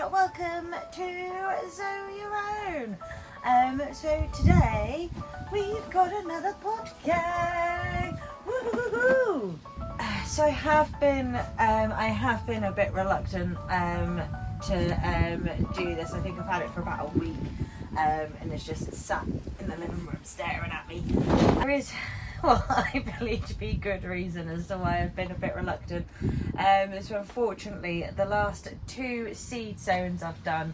welcome to Sow Your Own. So today we've got another Potgang. Woo-hoo-hoo-hoo. So I have been a bit reluctant to do this. I think I've had it for about a week, and it's just sat in the living room staring at me. There is, well, I believe to be good reason as to why I've been a bit reluctant. So unfortunately, the last two seed sowings I've done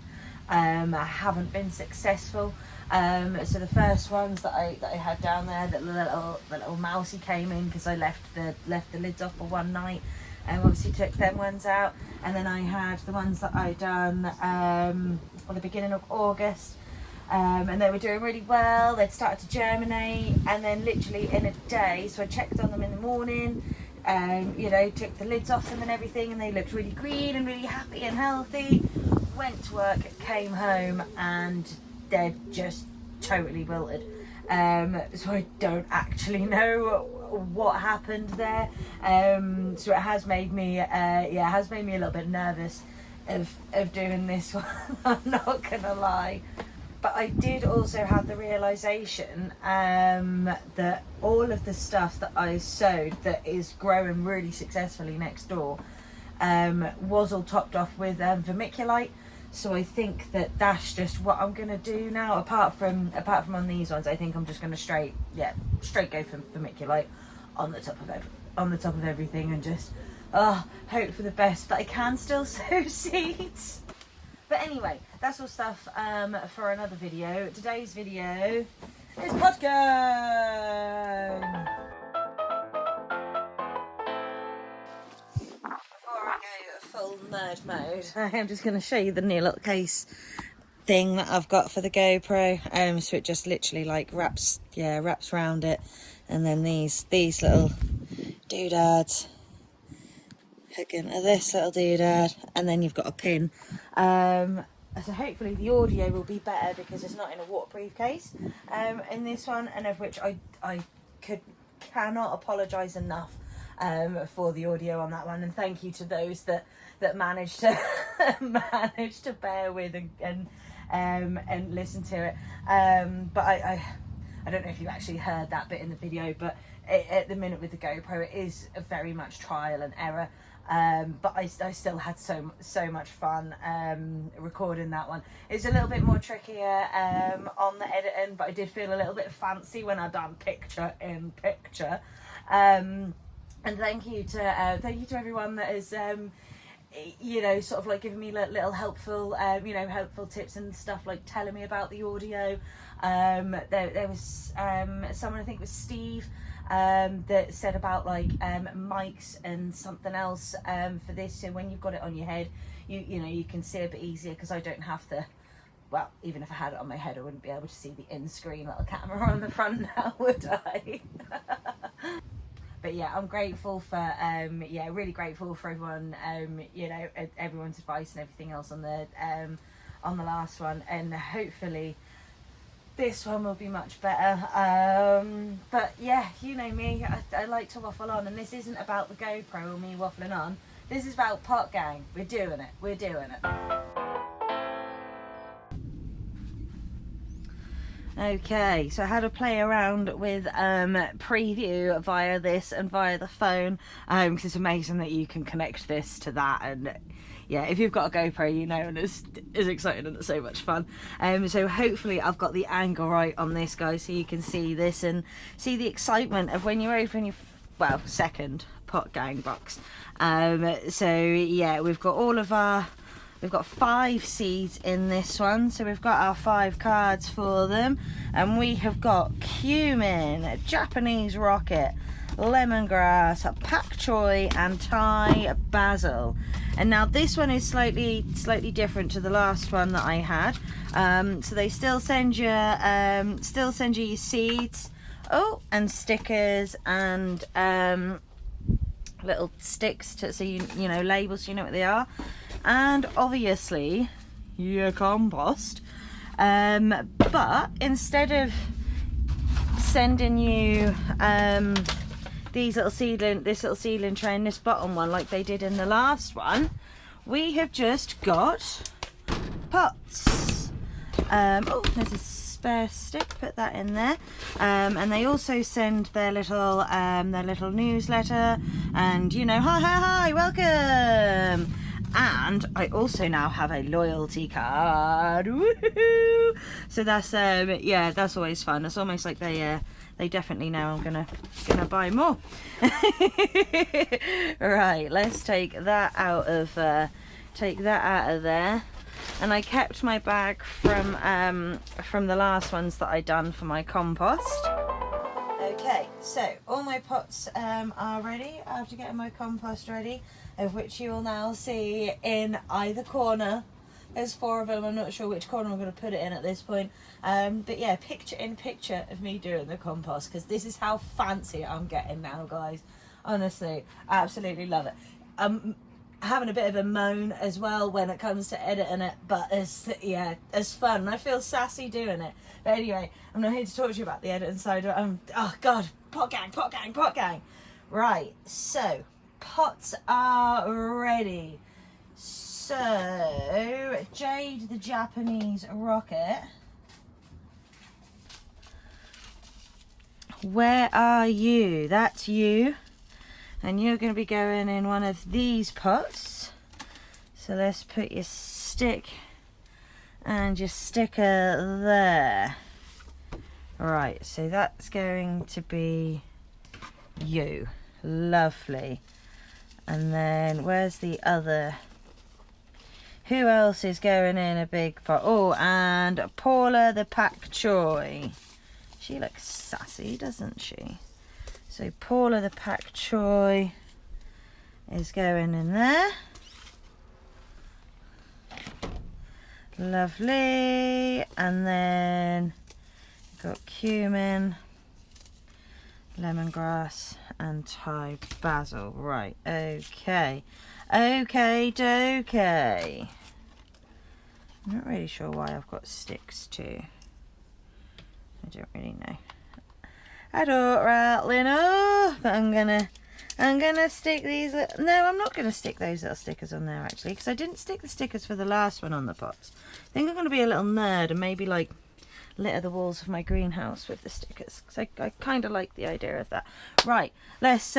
haven't been successful. So the first ones that I had down there, the little mousey came in because I left the lids off for one night, and obviously took them ones out. And then I had the ones that I done at the beginning of August. And they were doing really well. They'd started to germinate, and then literally in a day, so I checked on them in the morning, took the lids off them and everything, and they looked really green and really happy and healthy. Went to work, came home, and they're just totally wilted. So I don't actually know what happened there. So it has made me a little bit nervous of doing this one. I'm not gonna lie. But I did also have the realisation that all of the stuff that I sowed that is growing really successfully next door was all topped off with vermiculite. So I think that that's just what I'm gonna do now. Apart from on these ones, I think I'm just gonna straight go for vermiculite on the top of everything, and just hope for the best that I can still sow seeds. But anyway, that's all stuff for another video. Today's video is Potgang! Before I go full nerd mode, I'm just going to show you the new little case thing that I've got for the GoPro. So it just literally like wraps around it, and then these little doodads hook into this little doodad, and then you've got a pin. So hopefully the audio will be better because it's not in a waterproof case in this one, and of which I cannot apologise enough for the audio on that one, and thank you to those that managed to bear with and listen to it. But I don't know if you actually heard that bit in the video, but at the minute with the GoPro it is very much trial and error. But I still had so much fun recording that one. It's a little bit more trickier on the editing, but I did feel a little bit fancy when I done picture in picture. And thank you to everyone that is sort of like giving me little helpful helpful tips and stuff, like telling me about the audio. There was someone, I think it was Steve, that said about like mics and something else for this, so when you've got it on your head, you can see a bit easier, because I don't have the, well, even if I had it on my head I wouldn't be able to see the in-screen little camera on the front now, would I? But yeah, I'm grateful for really grateful for everyone, everyone's advice and everything else on the last one, and hopefully this one will be much better. But yeah, you know me, I like to waffle on, and this isn't about the GoPro or me waffling on. This is about Potgang. We're doing it. Okay, so I had to play around with preview via this and via the phone, because it's amazing that you can connect this to that, and yeah, if you've got a GoPro, and it's exciting and it's so much fun. So hopefully I've got the angle right on this, guys, so you can see this and see the excitement of when you open your second Potgang box. So yeah, we've got 5 seeds in this one, so we've got our 5 cards for them, and we have got cumin, Japanese rocket, lemongrass, pak choi, and Thai basil. And now this one is slightly different to the last one that I had. So they still send you your seeds, and stickers, and little sticks so you know, labels, so you know what they are, and obviously your compost. But instead of sending you this little seedling tray and this bottom one like they did in the last one, we have just got pots. Oh, there's a spare stick, put that in there. And they also send their little newsletter, and you know, hi, welcome. And I also now have a loyalty card. Woohoo! So that's yeah, that's always fun. It's almost like they definitely know I'm gonna buy more. Right, let's take that out of there. And I kept my bag from the last ones that I done for my compost. Okay, so all my pots are ready after getting my compost ready, of which you will now see in either corner. There's 4 of them. I'm not sure which corner I'm going to put it in at this point. But yeah, picture of me doing the compost, because this is how fancy I'm getting now, guys. Honestly, I absolutely love it. Having a bit of a moan as well when it comes to editing it, but it's fun. I feel sassy doing it. But anyway, I'm not here to talk to you about the editing side. Oh god, Potgang. Right, so pots are ready. So Jade the Japanese rocket, where are you? That's you. And you're going to be going in one of these pots. So let's put your stick and your sticker there. Right, so that's going to be you. Lovely. And then where's the other? Who else is going in a big pot? Oh, and Paula the Pak Choi. She looks sassy, doesn't she? So Paula the Pak Choi is going in there. Lovely. And then got cumin, lemongrass and Thai basil. Right, okay. Okay, dokey. I'm not really sure why I've got sticks too. I don't really know. I don't rightly know, but I'm gonna stick these. No, I'm not gonna stick those little stickers on there actually, because I didn't stick the stickers for the last one on the pots. I think I'm gonna be a little nerd and maybe like litter the walls of my greenhouse with the stickers, because I kind of like the idea of that. Right, let's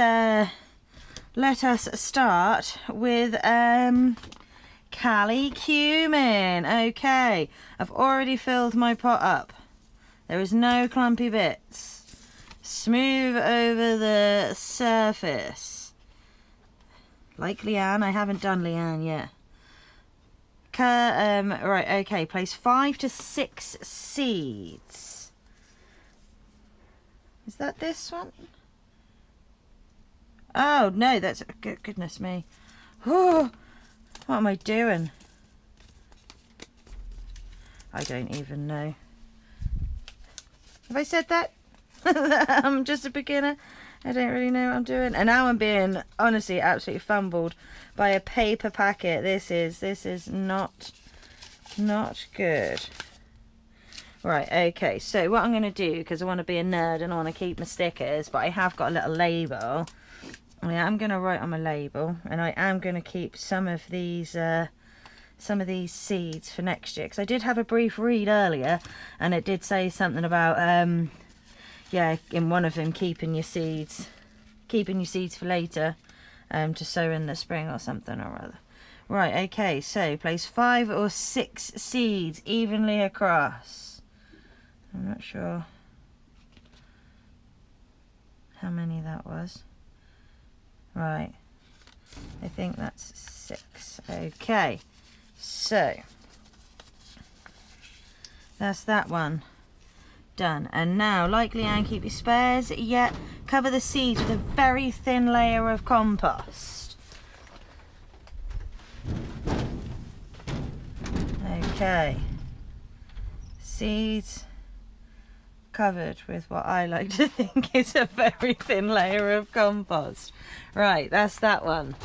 let us start with Cali cumin. Okay, I've already filled my pot up. There is no clumpy bits. Smooth over the surface. Like Leanne, I haven't done Leanne yet. Right, okay, place 5 to 6 seeds. Is that this one? Oh, no, that's... Goodness me. Oh, what am I doing? I don't even know. Have I said that? I'm just a beginner. I don't really know what I'm doing. And now I'm being, honestly, absolutely fumbled by a paper packet. This is not good. Right, okay. So what I'm going to do, because I want to be a nerd and I want to keep my stickers, but I have got a little label. I am going to write on my label, and I am going to keep some of these seeds for next year, because I did have a brief read earlier, and it did say something about yeah, in one of them, keeping your seeds for later, to sow in the spring or something or other. Right, okay, so place 5 or 6 seeds evenly across. I'm not sure how many that was. Right, I think that's 6. Okay, so that's that one done. And now, like Leanne, keep your spares, yet cover the seeds with a very thin layer of compost. Okay, seeds covered with what I like to think is a very thin layer of compost. Right, that's that one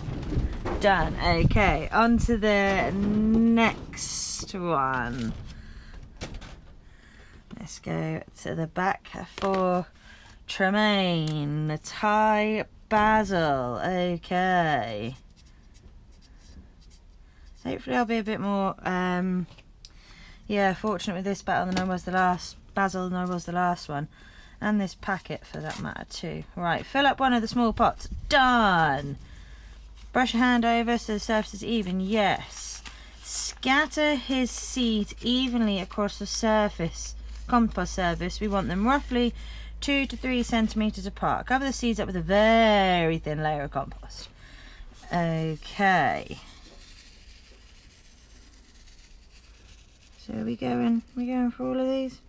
done. Okay, on to the next one. Let's go to the back for Tremaine, the Thai basil. Okay, hopefully I'll be a bit more Yeah, fortunate with this basil than I was the last one. And this packet for that matter too. Right, fill up one of the small pots. Done! Brush your hand over so the surface is even. Yes. Scatter his seeds evenly across the surface, compost surface. We want them roughly 2 to 3 centimetres apart. Cover the seeds up with a very thin layer of compost. Okay. So we going for all of these?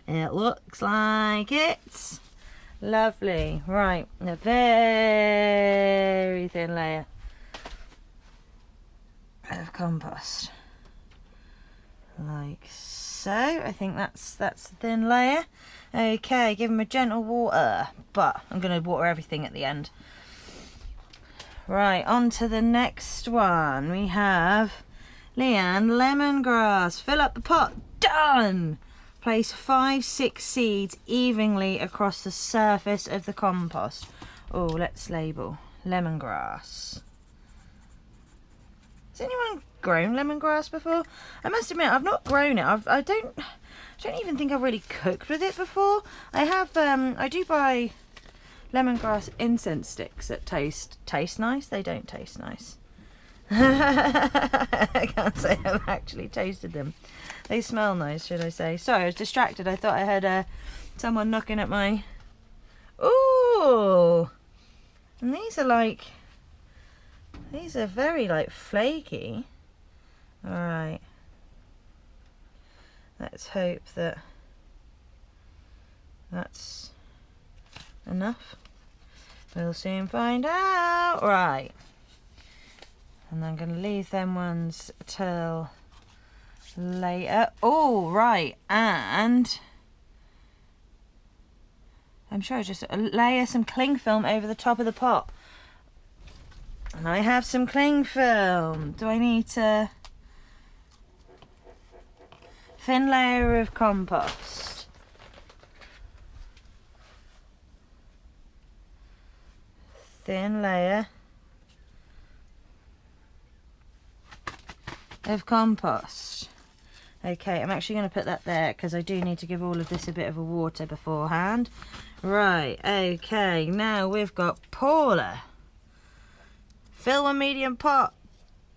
It looks like it. Lovely. Right, a very thin layer of compost. Like so. I think that's the thin layer. Okay, give them a gentle water, but I'm going to water everything at the end. Right, on to the next one. We have Leanne lemongrass. Fill up the pot. Done! Place 5-6 seeds evenly across the surface of the compost. Oh, let's label lemongrass. Has anyone grown lemongrass before? I must admit, I've not grown it. I don't even think I've really cooked with it before. I have. I do buy lemongrass incense sticks that taste nice. They don't taste nice. I can't say I've actually tasted them. They smell nice, should I say. Sorry, I was distracted. I thought I heard someone knocking at my... Ooh! And these are very like flaky. Alright. Let's hope that that's enough. We'll soon find out. Right. And I'm going to leave them ones till later. Oh, right. And I'm sure I just layer some cling film over the top of the pot. And I have some cling film. Do I need to... Thin layer of compost. Thin layer of compost. Okay, I'm actually going to put that there because I do need to give all of this a bit of a water beforehand. Right, okay, now we've got Paula. Fill one medium pot.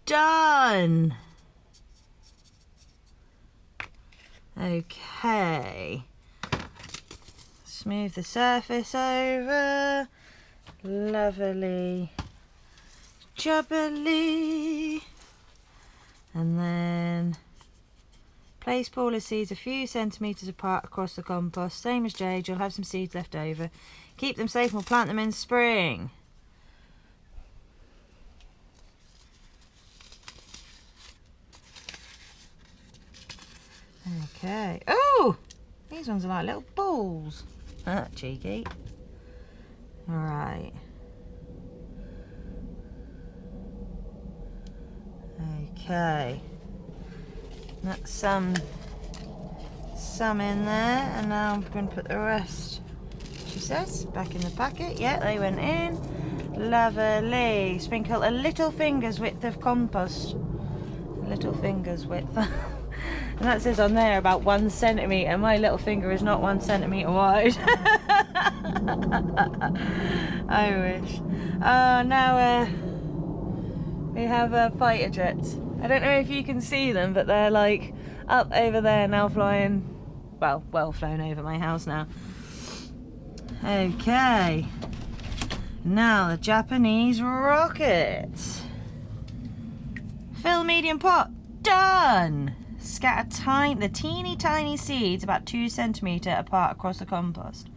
Done! Okay. Smooth the surface over. Lovely. Jubbly. And then place Paula's seeds a few centimetres apart across the compost. Same as Jade, you'll have some seeds left over. Keep them safe and we'll plant them in spring. Okay. Oh! These ones are like little balls. Cheeky. Alright. Okay. That's some in there, and now I'm going to put the rest, she says, back in the packet. Yeah, they went in. Lovely. Sprinkle a little finger's width of compost. A little finger's width. And that says on there about 1 centimetre. My little finger is not 1 centimetre wide. I wish. Oh, now we have fighter jets. I don't know if you can see them, but they're like up over there now, flying, well flown over my house now. Okay. Now the Japanese rocket. Fill medium pot. Done! Scatter the teeny tiny seeds about 2 centimetres apart across the compost.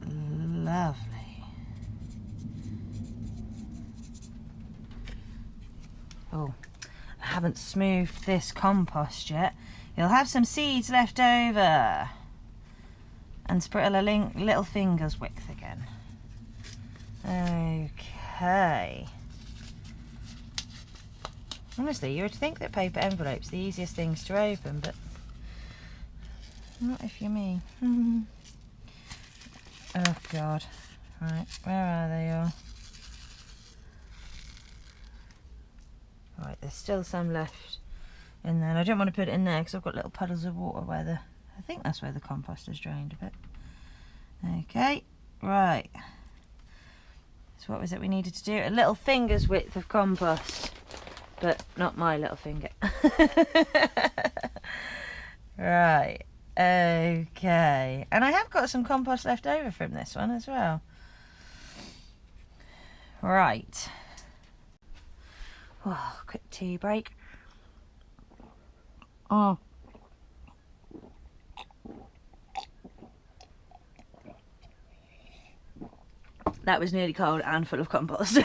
Lovely. Oh, I haven't smoothed this compost yet. You'll have some seeds left over. And sprinkle a little finger's width again. Okay. Honestly, you would think that paper envelopes are the easiest things to open, but not if you're me. Oh God. Right, where are they all? Right, there's still some left in there. And I don't want to put it in there because I've got little puddles of water where I think that's where the compost is drained a bit. Okay, right. So what was it we needed to do? A little finger's width of compost, but not my little finger. Right, okay. And I have got some compost left over from this one as well. Right. Oh, quick tea break. Oh. That was nearly cold and full of compost.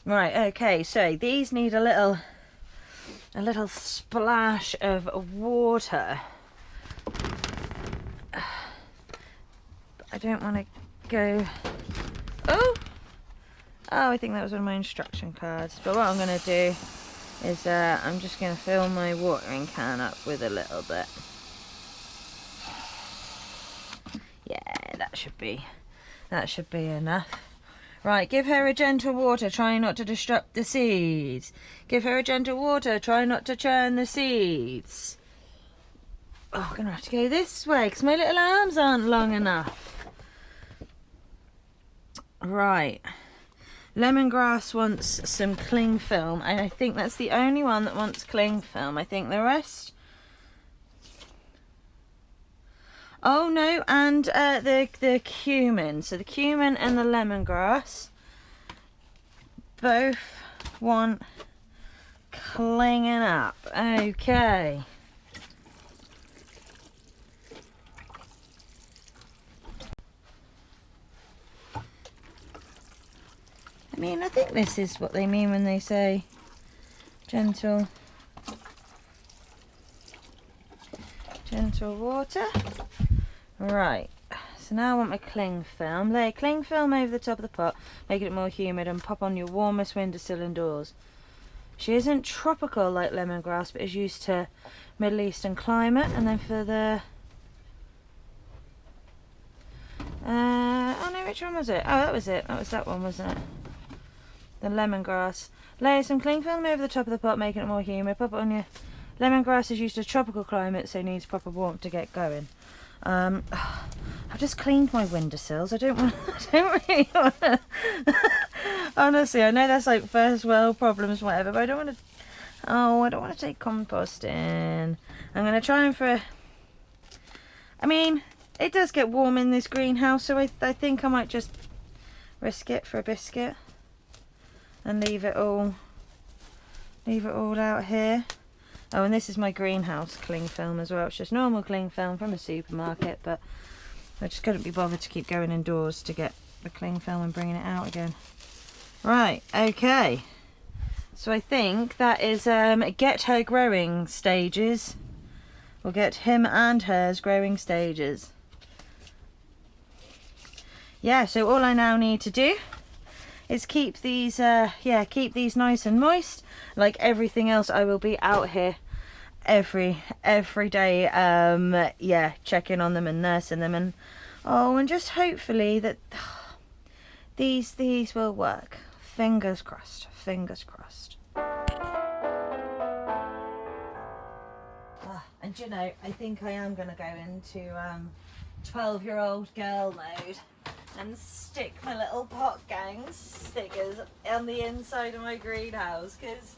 Right, okay, so these need a little splash of water. I don't want to go... Oh, I think that was one of my instruction cards. But what I'm going to do is I'm just going to fill my watering can up with a little bit. Yeah, that should be enough. Right, give her a gentle water, try not to disrupt the seeds. Give her a gentle water, try not to churn the seeds. Oh, I'm going to have to go this way because my little arms aren't long enough. Right. Lemongrass wants some cling film, and I think that's the only one that wants cling film. I think the rest... Oh no, and the cumin. So the cumin and the lemongrass both want clinging up. Okay. I mean, I think this is what they mean when they say gentle water. Right, so now I want my cling film. Lay cling film over the top of the pot, making it more humid, and pop on your warmest windowsill indoors. She isn't tropical like lemongrass, but is used to Middle Eastern climate. And then for the... oh no, which one was it? Oh, that was it. That was that one, wasn't it? The lemongrass. Lay some cling film over the top of the pot, making it more humid. Pop it on your... Lemongrass is used to tropical climate, so needs proper warmth to get going. I've just cleaned my windowsills. I don't really want to. Honestly, I know that's like first world problems, whatever, but I don't want to. Oh, I don't want to take compost in. I'm going to try and I mean, it does get warm in this greenhouse, so I think I might just risk it for a biscuit and leave it all out here. Oh, and this is my greenhouse cling film as well. It's just normal cling film from a supermarket, but I just couldn't be bothered to keep going indoors to get the cling film and bringing it out again. Right, okay. So I think that is get her growing stages. We'll get him and hers growing stages. Yeah, so all I now need to do is keep these nice and moist. Like everything else, I will be out here every day, checking on them and nursing them, and just hopefully that these will work. Fingers crossed, fingers crossed. And you know, I think I am going to go into 12-year-old girl mode and stick my little Potgang stickers on the inside of my greenhouse, because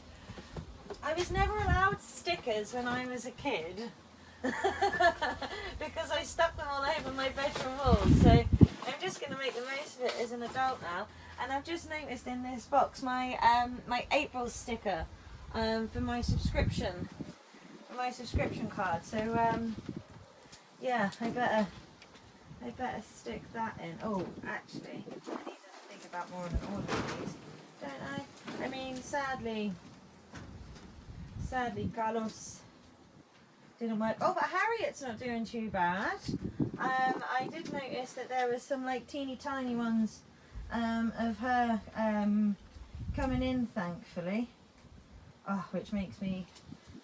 I was never allowed stickers when I was a kid because I stuck them all over my bedroom walls. So I'm just going to make the most of it as an adult now. And I've just noticed in this box my my April sticker for my subscription card. So yeah, I better stick that in. Oh, actually, I need to think about more than all of these, don't I? I mean, sadly, Carlos didn't work. Oh, but Harriet's not doing too bad. I did notice that there was some like teeny tiny ones of her coming in, thankfully. Oh, which makes me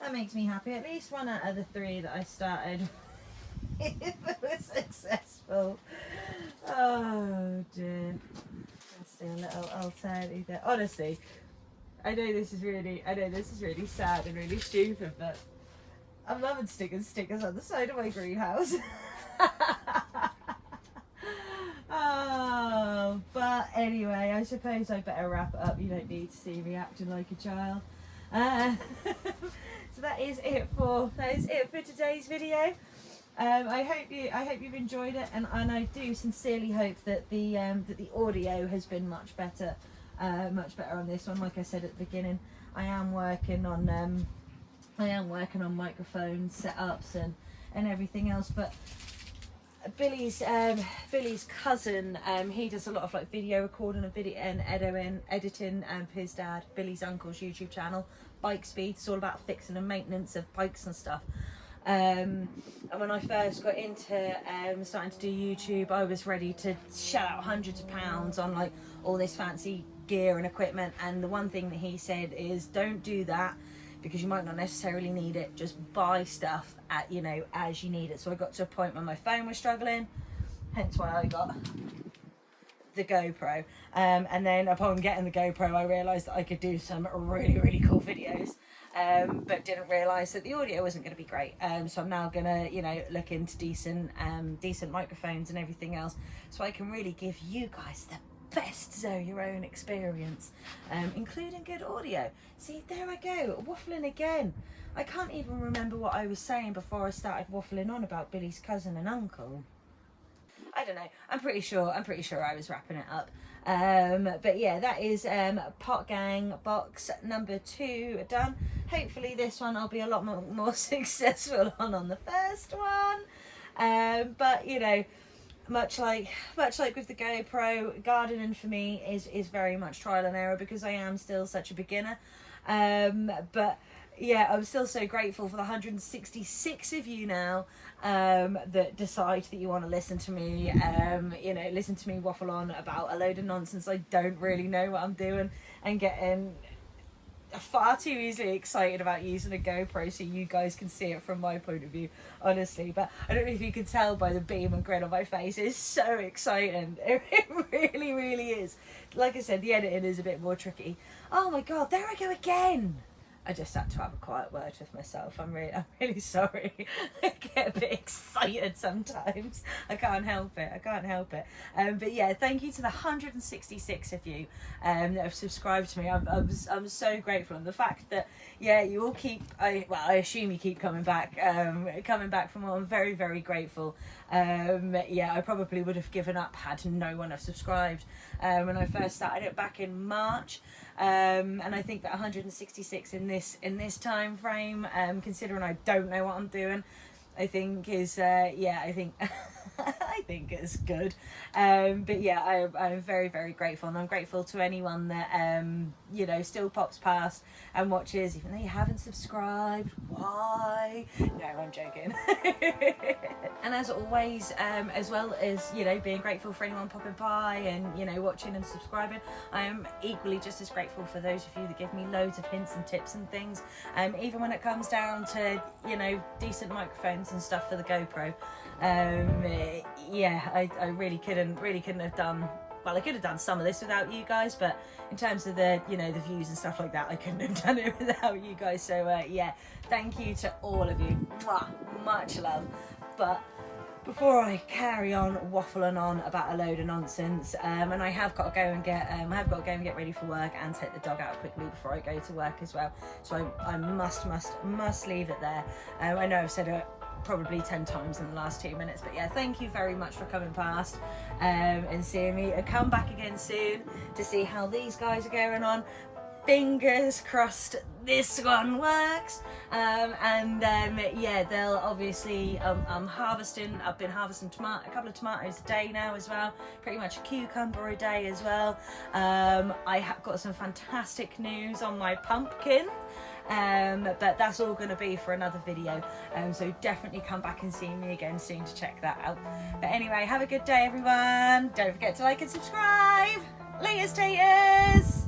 happy. At least one out of the 3 that I started was successful. Oh dear. Let's do a little alternative there. Honestly, I know this is really sad and really stupid, but I'm loving sticking stickers on the side of my greenhouse. Oh, but anyway, I suppose I better wrap it up. You don't need to see me acting like a child. So that is it for today's video. I hope you've enjoyed it, and I do sincerely hope that the audio has been much better on this one. Like I said at the beginning, I am working on microphone setups and everything else. But Billy's cousin, he does a lot of like video recording and video and editing for his dad, Billy's uncle's YouTube channel, Bike Speed. It's all about fixing and maintenance of bikes and stuff. And when I first got into starting to do YouTube, I was ready to shell out hundreds of pounds on like all this fancy gear and equipment, and the one thing that he said is, don't do that, because you might not necessarily need it. Just buy stuff at, you know, as you need it. So I got to a point where my phone was struggling, hence why I got the GoPro. And then upon getting the GoPro, I realised that I could do some really cool videos, but didn't realise that the audio wasn't going to be great. So I'm now gonna, you know, look into decent microphones and everything else, so I can really give you guys the best Zoe Your Own experience, including good audio. See, there I go, waffling again. I can't even remember what I was saying before I started waffling on about Billy's cousin and uncle. I don't know. I'm pretty sure I was wrapping it up. But yeah, that is Potgang box number 2 done. Hopefully this one I'll be a lot more successful on the first one. But you know, much like with the GoPro, gardening for me is very much trial and error, because I am still such a beginner. But yeah, I'm still so grateful for the 166 of you now that decide that you want to listen to me, you know, listen to me waffle on about a load of nonsense I don't really know what I'm doing, and getting far too easily excited about using a GoPro so you guys can see it from my point of view, honestly. But I don't know if you can tell by the beam and grin on my face, it's so exciting. It really is. Like I said, the editing is a bit more tricky. Oh my god, there I go again. I just had to have a quiet word with myself. I'm really sorry. I get a bit excited sometimes. I can't help it. But yeah, thank you to the 166 of you that have subscribed to me. I'm so grateful, and the fact that, yeah, you all keep, I assume you keep coming back for more. I'm very grateful. Yeah, I probably would have given up had no one have subscribed when I first started it back in March. And I think that 166 in this time frame, considering I don't know what I'm doing, I think is yeah, I think I think it's good. But yeah, I'm very grateful, and I'm grateful to anyone that you know, still pops past and watches, even though you haven't subscribed. Why? No, I'm joking. And as always, as well as, you know, being grateful for anyone popping by and, you know, watching and subscribing, I am equally just as grateful for those of you that give me loads of hints and tips and things, even when it comes down to, you know, decent microphones and stuff for the GoPro. Yeah, I really couldn't have done, well, I could have done some of this without you guys, but in terms of the, you know, the views and stuff like that, I couldn't have done it without you guys. So yeah, thank you to all of you. Mwah, much love. But before I carry on waffling on about a load of nonsense, and I have got to go and get ready for work and take the dog out quickly before I go to work as well. So I must leave it there. I know I've said it probably 10 times in the last 2 minutes, but yeah, thank you very much for coming past and seeing me. I'll come back again soon to see how these guys are going on. Fingers crossed this one works. Yeah, they'll obviously I've been harvesting a couple of tomatoes a day now as well, pretty much a cucumber a day as well. I have got some fantastic news on my pumpkin, but that's all going to be for another video, so definitely come back and see me again soon to check that out. But anyway, have a good day everyone. Don't forget to like and subscribe. Laters taters.